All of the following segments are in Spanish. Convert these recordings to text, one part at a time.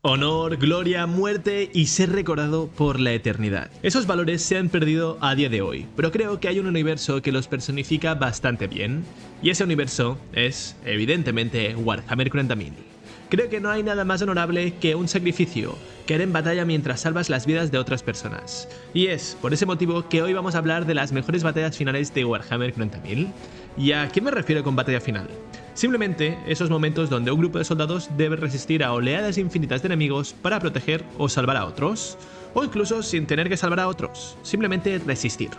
Honor, gloria, muerte y ser recordado por la eternidad. Esos valores se han perdido a día de hoy, pero creo que hay un universo que los personifica bastante bien, y ese universo es, evidentemente, Warhammer 40.000. Creo que no hay nada más honorable que un sacrificio, caer en batalla mientras salvas las vidas de otras personas. Y es por ese motivo que hoy vamos a hablar de las mejores batallas finales de Warhammer 40.000. ¿Y a qué me refiero con batalla final? Simplemente esos momentos donde un grupo de soldados debe resistir a oleadas infinitas de enemigos para proteger o salvar a otros, o incluso sin tener que salvar a otros, simplemente resistir.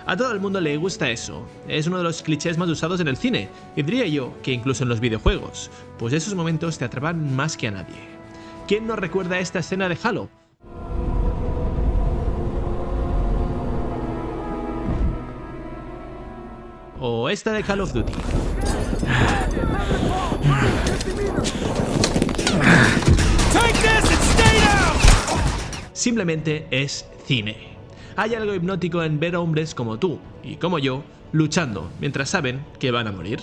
A todo el mundo le gusta eso, es uno de los clichés más usados en el cine, y diría yo que incluso en los videojuegos, pues esos momentos te atrapan más que a nadie. ¿Quién no recuerda esta escena de Halo? O esta de Call of Duty. Simplemente es cine. Hay algo hipnótico en ver a hombres como tú y como yo luchando mientras saben que van a morir.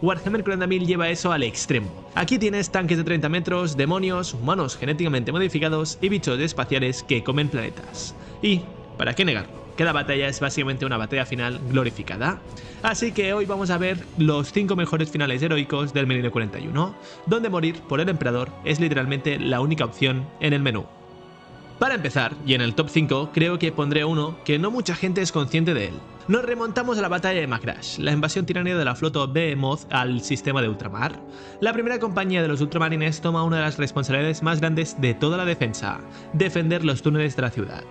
Warhammer 40.000 lleva eso al extremo. Aquí tienes tanques de 30 metros, demonios, humanos genéticamente modificados y bichos espaciales que comen planetas. Y, ¿para qué negarlo? Cada batalla es básicamente una batalla final glorificada. Así que hoy vamos a ver los 5 mejores finales heroicos del Milenio 41, donde morir por el emperador es literalmente la única opción en el menú. Para empezar, y en el top 5, creo que pondré uno que no mucha gente es consciente de él. Nos remontamos a la batalla de Macrash, la invasión tiránida de la flota Behemoth al sistema de ultramar. La primera compañía de los ultramarines toma una de las responsabilidades más grandes de toda la defensa, defender los túneles de la ciudad.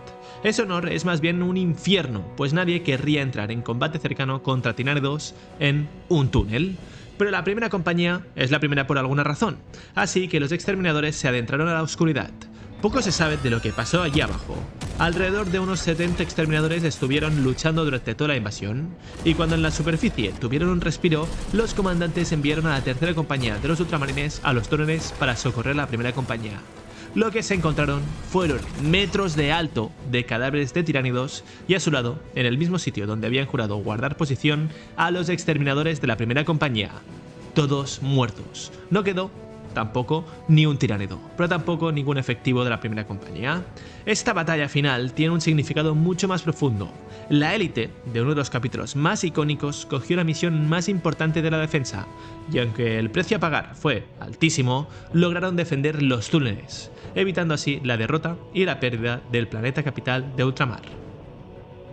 Ese honor es más bien un infierno, pues nadie querría entrar en combate cercano contra tiránidos en un túnel. Pero la primera compañía es la primera por alguna razón, así que los exterminadores se adentraron a la oscuridad. Poco se sabe de lo que pasó allí abajo. Alrededor de unos 70 exterminadores estuvieron luchando durante toda la invasión, y cuando en la superficie tuvieron un respiro, los comandantes enviaron a la tercera compañía de los ultramarines a los túneles para socorrer a la primera compañía. Lo que se encontraron fueron metros de alto de cadáveres de tiránidos y a su lado, en el mismo sitio donde habían jurado guardar posición, a los exterminadores de la primera compañía. Todos muertos. No quedó tampoco ni un tiránido, pero tampoco ningún efectivo de la primera compañía. Esta batalla final tiene un significado mucho más profundo. La élite de uno de los capítulos más icónicos cogió la misión más importante de la defensa, y aunque el precio a pagar fue altísimo, lograron defender los túneles, evitando así la derrota y la pérdida del planeta capital de ultramar.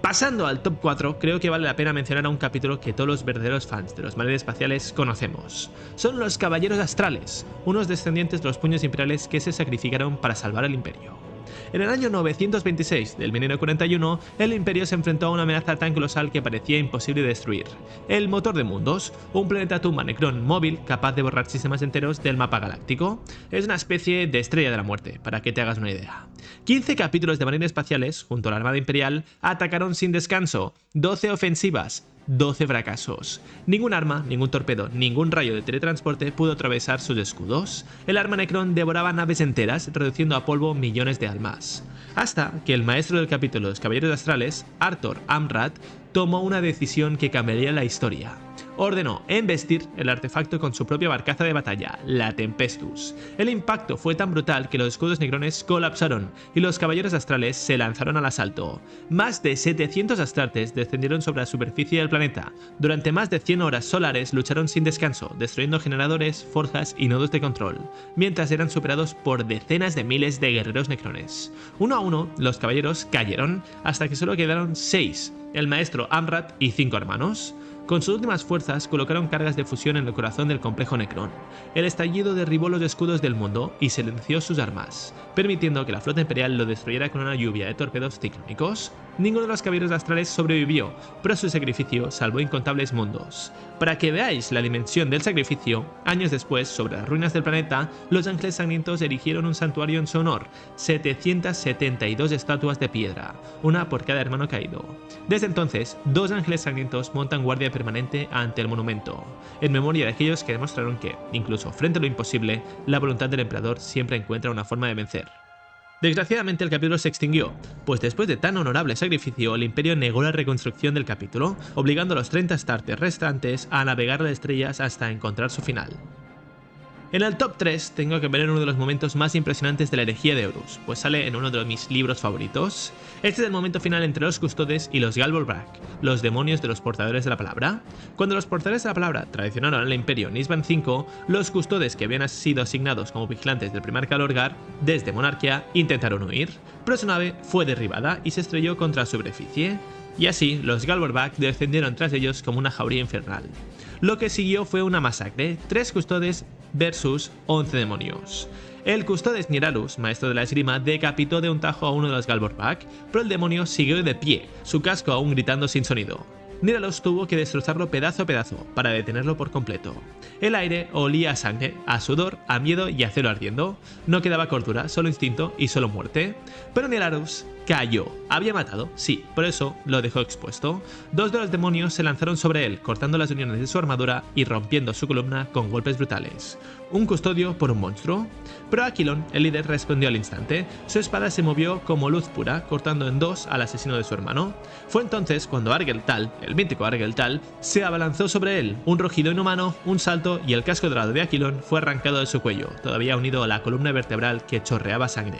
Pasando al top 4, creo que vale la pena mencionar a un capítulo que todos los verdaderos fans de los marines espaciales conocemos. Son los Caballeros Astrales, unos descendientes de los puños imperiales que se sacrificaron para salvar al Imperio. En el año 926 del Milenio 41, el Imperio se enfrentó a una amenaza tan colosal que parecía imposible de destruir: el Motor de Mundos, un planeta tumba Necron móvil capaz de borrar sistemas enteros del mapa galáctico. Es una especie de estrella de la muerte, para que te hagas una idea. 15 capítulos de marines espaciales, junto a la Armada Imperial, atacaron sin descanso, 12 ofensivas, 12 fracasos. Ningún arma, ningún torpedo, ningún rayo de teletransporte pudo atravesar sus escudos. El arma Necron devoraba naves enteras, reduciendo a polvo millones de almas. Hasta que el maestro del capítulo de los Caballeros Astrales, Arthur Amrad, tomó una decisión que cambiaría la historia. Ordenó embestir el artefacto con su propia barcaza de batalla, la Tempestus. El impacto fue tan brutal que los escudos necrones colapsaron y los caballeros astrales se lanzaron al asalto. Más de 700 astartes descendieron sobre la superficie del planeta. Durante más de 100 horas solares lucharon sin descanso, destruyendo generadores, forjas y nodos de control, mientras eran superados por decenas de miles de guerreros necrones. Uno a uno, los caballeros cayeron hasta que solo quedaron 6, el maestro Amrad y 5 hermanos. Con sus últimas fuerzas colocaron cargas de fusión en el corazón del complejo Necron. El estallido derribó los escudos del mundo y silenció sus armas, permitiendo que la flota imperial lo destruyera con una lluvia de torpedos ciclónicos. Ninguno de los caballeros astrales sobrevivió, pero su sacrificio salvó incontables mundos. Para que veáis la dimensión del sacrificio, años después, sobre las ruinas del planeta, los ángeles sangrientos erigieron un santuario en su honor, 772 estatuas de piedra, una por cada hermano caído. Desde entonces, 2 ángeles sangrientos montan guardia permanente ante el monumento, en memoria de aquellos que demostraron que, incluso frente a lo imposible, la voluntad del emperador siempre encuentra una forma de vencer. Desgraciadamente el capítulo se extinguió, pues después de tan honorable sacrificio, el Imperio negó la reconstrucción del capítulo, obligando a los 30 astartes restantes a navegar las estrellas hasta encontrar su final. En el top 3 tengo que ver uno de los momentos más impresionantes de la herejía de Horus, pues sale en uno de mis libros favoritos. Este es el momento final entre los custodes y los Galvorbak, los demonios de los portadores de la palabra. Cuando los portadores de la palabra traicionaron al imperio Nisban V, los custodes que habían sido asignados como vigilantes del primarca Lorgar desde Monarquía intentaron huir, pero su nave fue derribada y se estrelló contra su superficie. Y así, los Galvorbak descendieron tras ellos como una jauría infernal. Lo que siguió fue una masacre, 3 custodes versus 11 demonios. El custodes Niaralus, maestro de la esgrima, decapitó de un tajo a uno de los Galvorbak, pero el demonio siguió de pie, su casco aún gritando sin sonido. Niaralus tuvo que destrozarlo pedazo a pedazo para detenerlo por completo. El aire olía a sangre, a sudor, a miedo y a celo ardiendo. No quedaba cordura, solo instinto y solo muerte. Pero Niaralus cayó. Había matado, sí, por eso lo dejó expuesto. 2 de los demonios se lanzaron sobre él, cortando las uniones de su armadura y rompiendo su columna con golpes brutales. Un custodio por un monstruo. Pero Aquilon, el líder, respondió al instante. Su espada se movió como luz pura, cortando en 2 al asesino de su hermano. Fue entonces cuando Argeltal, el mítico Argeltal, se abalanzó sobre él. Un rugido inhumano, un salto y el casco dorado de Aquilon fue arrancado de su cuello, todavía unido a la columna vertebral que chorreaba sangre.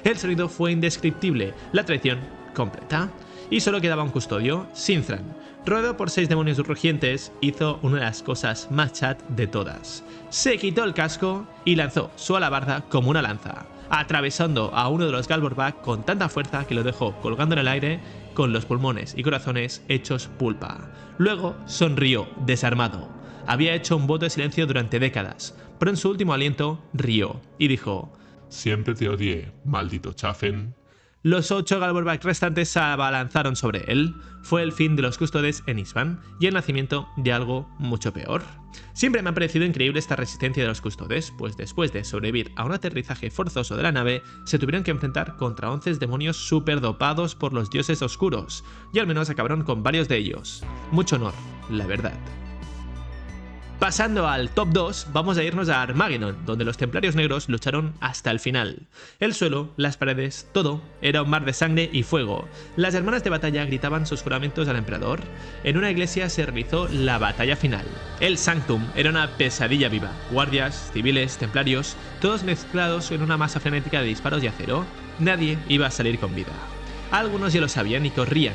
El sonido fue indescriptible, la traición completa. Y solo quedaba un custodio, Sinthran. Rodeado por 6 demonios rugientes, hizo una de las cosas más chat de todas. Se quitó el casco y lanzó su alabarda como una lanza, atravesando a uno de los Galvorbak con tanta fuerza que lo dejó colgando en el aire con los pulmones y corazones hechos pulpa. Luego sonrió, desarmado. Había hecho un voto de silencio durante décadas, pero en su último aliento rió y dijo: Siempre te odié, maldito Chafen. Los 8 Galvorbak restantes se abalanzaron sobre él. Fue el fin de los custodes en Isban y el nacimiento de algo mucho peor. Siempre me ha parecido increíble esta resistencia de los custodes, pues después de sobrevivir a un aterrizaje forzoso de la nave, se tuvieron que enfrentar contra 11 demonios super dopados por los dioses oscuros, y al menos acabaron con varios de ellos. Mucho honor, la verdad. Pasando al top 2, vamos a irnos a Armageddon, donde los templarios negros lucharon hasta el final. El suelo, las paredes, todo era un mar de sangre y fuego. Las hermanas de batalla gritaban sus juramentos al emperador. En una iglesia se realizó la batalla final. El Sanctum era una pesadilla viva. Guardias, civiles, templarios, todos mezclados en una masa frenética de disparos y acero. Nadie iba a salir con vida. Algunos ya lo sabían y corrían,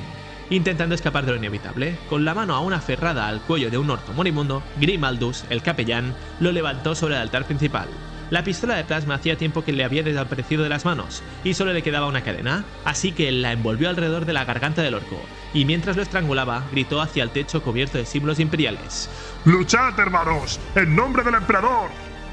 intentando escapar de lo inevitable. Con la mano aún aferrada al cuello de un orco moribundo, Grimaldus, el capellán, lo levantó sobre el altar principal. La pistola de plasma hacía tiempo que le había desaparecido de las manos, y solo le quedaba una cadena, así que la envolvió alrededor de la garganta del orco, y mientras lo estrangulaba, gritó hacia el techo cubierto de símbolos imperiales: ¡Luchad, hermanos! ¡En nombre del emperador!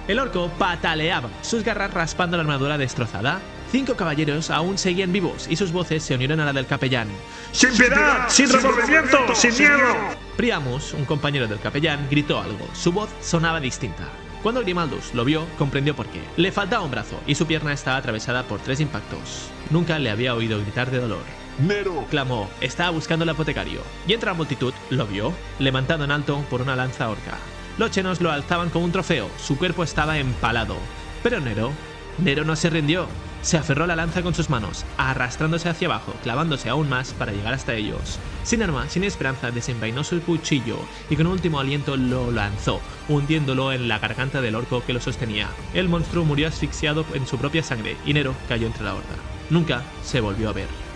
El orco pataleaba, sus garras raspando la armadura destrozada. 5 caballeros aún seguían vivos y sus voces se unieron a la del capellán. ¡Sin piedad! ¡Sin remordimiento! ¡Sin miedo! Priamus, un compañero del capellán, gritó algo. Su voz sonaba distinta. Cuando Grimaldus lo vio, comprendió por qué. Le faltaba un brazo y su pierna estaba atravesada por 3 impactos. Nunca le había oído gritar de dolor. ¡Nero! Clamó, estaba buscando al apotecario. Y entre la multitud, lo vio, levantado en alto por una lanza orca. Los chenos lo alzaban como un trofeo, su cuerpo estaba empalado. Pero Nero no se rindió. Se aferró a la lanza con sus manos, arrastrándose hacia abajo, clavándose aún más para llegar hasta ellos. Sin arma, sin esperanza, desenvainó su cuchillo y con un último aliento lo lanzó, hundiéndolo en la garganta del orco que lo sostenía. El monstruo murió asfixiado en su propia sangre y Nero cayó entre la horda. Nunca se volvió a ver.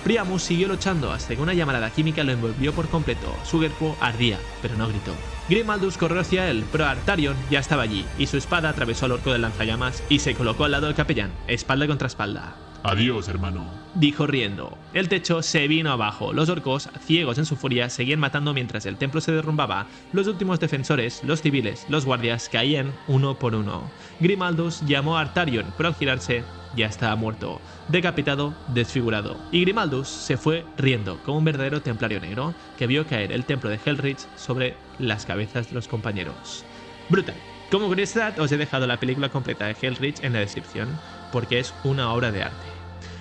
Priamus siguió luchando hasta que una llamarada química lo envolvió por completo. Su cuerpo ardía, pero no gritó. Grimaldus corrió hacia él, pero Artarion ya estaba allí, y su espada atravesó al orco del lanzallamas y se colocó al lado del capellán, espalda contra espalda. Adiós, hermano, dijo riendo. El techo se vino abajo. Los orcos, ciegos en su furia, seguían matando mientras el templo se derrumbaba. Los últimos defensores, los civiles, los guardias, caían uno por uno. Grimaldus llamó a Artarion, pero al girarse ya estaba muerto, decapitado, desfigurado. Y Grimaldus se fue riendo, como un verdadero templario negro que vio caer el templo de Hellrich sobre las cabezas de los compañeros. Brutal. Como curiosidad, os he dejado la película completa de Hellrich en la descripción, porque es una obra de arte.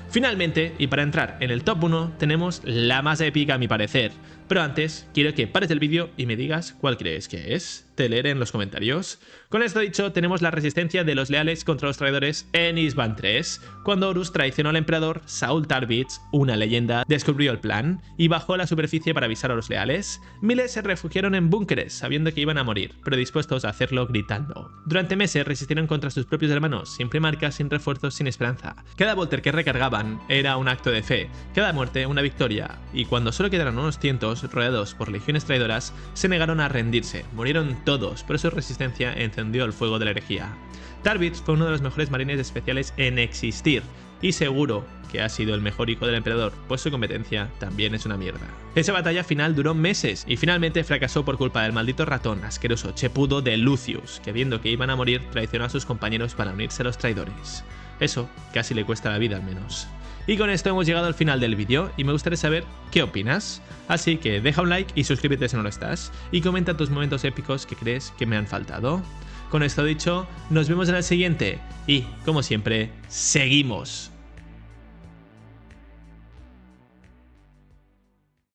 Finalmente, y para entrar en el top 1, tenemos la más épica a mi parecer, Pero antes, quiero que pares el vídeo y me digas cuál crees que es. Te leeré en los comentarios. Con esto dicho, tenemos la resistencia de los leales contra los traidores en Ysban 3. Cuando Horus traicionó al emperador, Saul Tarvitz, una leyenda, descubrió el plan y bajó a la superficie para avisar a los leales. Miles se refugiaron en búnkeres, sabiendo que iban a morir, pero dispuestos a hacerlo gritando. Durante meses resistieron contra sus propios hermanos, sin premarcas, sin refuerzos, sin esperanza. Cada volter que recargaban era un acto de fe, cada muerte una victoria, y cuando solo quedaron unos cientos, rodeados por legiones traidoras, se negaron a rendirse. Murieron todos, pero su resistencia encendió el fuego de la herejía. Tarvitz fue uno de los mejores marines especiales en existir, y seguro que ha sido el mejor hijo del emperador, pues su competencia también es una mierda. Esa batalla final duró meses y finalmente fracasó por culpa del maldito ratón asqueroso chepudo de Lucius, que viendo que iban a morir traicionó a sus compañeros para unirse a los traidores. Eso casi le cuesta la vida al menos. Y con esto hemos llegado al final del vídeo y me gustaría saber qué opinas. Así que deja un like y suscríbete si no lo estás, y comenta tus momentos épicos que crees que me han faltado. Con esto dicho, nos vemos en el siguiente y, como siempre, seguimos.